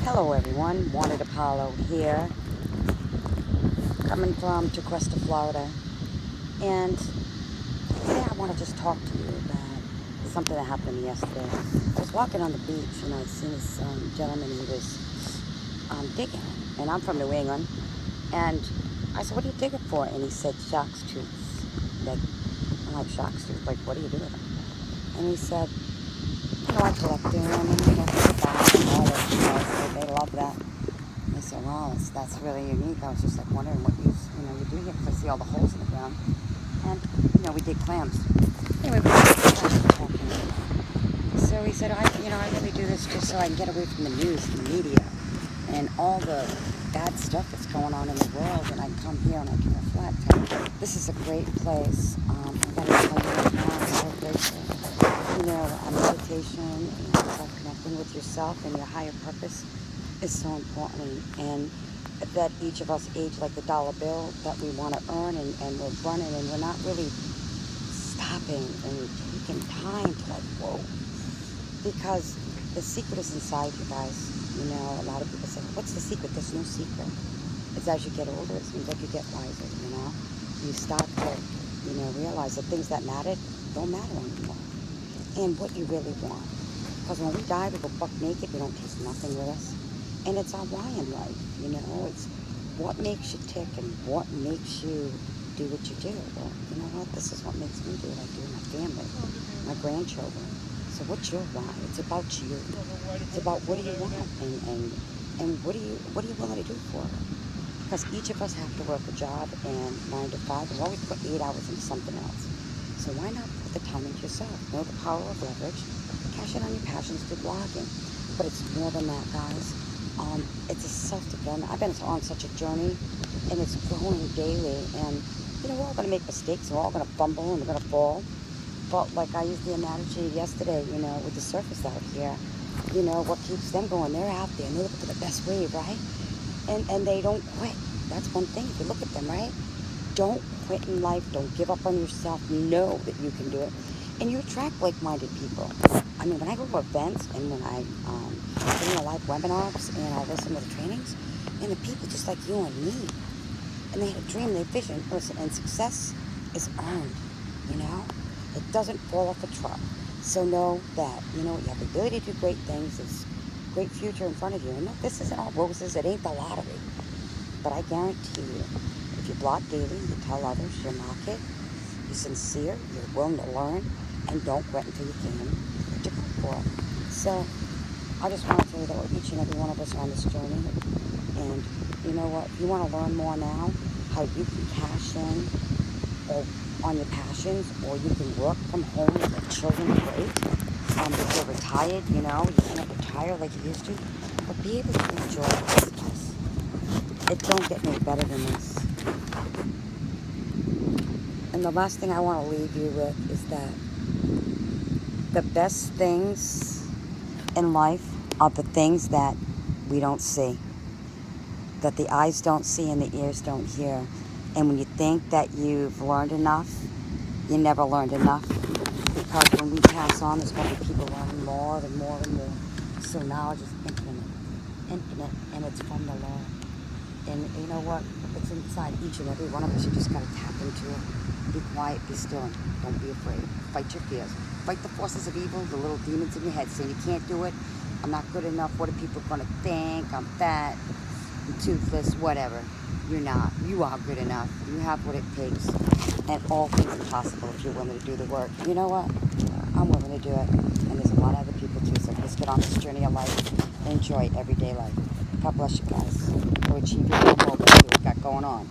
Hello everyone, Wanted Apollo here, coming from Tequesta, Florida, and today I want to just talk to you about something that happened to me yesterday. I was walking on the beach and I'd seen this gentleman. He was digging, and I'm from New England, and I said, "What are you digging for?" And he said, "Shark's tooth." Like, I'm like, "Shark's tooth? Like, what do you do with them?" And he said, "I collect them, and put them back and all that, so they love that." I said, "Wow, that's really unique." I was just like wondering what you do here, because I see all the holes in the ground, and we dig clams. Anyway, we were talking. So he said, I really do this just so I can get away from the news and the media and all the bad stuff that's going on in the world, and I come here and I can reflect. And this is a great place. I got to tell you, I'm so grateful. Meditation and self-connecting with yourself and your higher purpose is so important, and that each of us age like the dollar bill that we want to earn, and we're running and we're not really stopping and taking time to whoa, because the secret is inside you guys. A lot of people say, "What's the secret?" There's no secret. It's as you get older, it seems like you get wiser, you start to realize that things that mattered don't matter anymore, and what you really want. Because when we die, we go buck naked. We don't taste nothing with us. And it's our why in life, It's what makes you tick and what makes you do what you do. Well, you know what? This is what makes me do what I do, my family, my grandchildren. So what's your why? It's about you. It's about what do you want, and what are you willing to do for it? Because each of us have to work a job, and 9 to 5, we'll always put 8 hours into something else. So why not put the time into yourself? Know the power of leverage. Cash in on your passions through blogging. But it's more than that, guys. It's a self-development. I've been on such a journey, and it's growing daily. And, we're all going to make mistakes. We're all going to fumble, and we're going to fall. But like I used the analogy yesterday, with the surfers out here, what keeps them going? They're out there, and they're looking for the best wave, right? And they don't quit. That's one thing. If you look at them, right? Don't quit in life. Don't give up on yourself. Know that you can do it. And you attract like-minded people. When I go to events and when I do live webinars and I listen to the trainings, and the people just like you and me, and they had a dream, they have vision, and success is earned, It doesn't fall off a truck. So know that, you have the ability to do great things. There's a great future in front of you. And look, this isn't all roses. It ain't the lottery. But I guarantee you, if you blog daily, you tell others, you'll knock it, you're sincere, you're willing to learn, and don't quit until you can what you go for. So I just want to tell you that each and every one of us are on this journey. And you know what? If you want to learn more now, how you can cash in or on your passions, or you can work from home with the children, great. If you're retired, you can't retire like you used to, but be able to enjoy this. It don't get any better than this. And the last thing I want to leave you with is that the best things in life are the things that we don't see, that the eyes don't see and the ears don't hear. And when you think that you've learned enough, you never learned enough, because when we pass on, there's going to be people learning more and more and more. So knowledge is infinite, and it's from the Lord. And you know what? It's inside each and every one of us. You just got to tap into it. Be quiet, be still, don't be afraid. Fight your fears. Fight the forces of evil, the little demons in your head saying you can't do it, I'm not good enough, what are people going to think, I'm fat, I'm toothless, whatever. You're not. You are good enough. You have what it takes. And all things are possible if you're willing to do the work. You know what? I'm willing to do it. And there's a lot of other people too. So let's get on this journey of life and enjoy everyday life. God bless you guys. Go achieve your goal. What we got going on.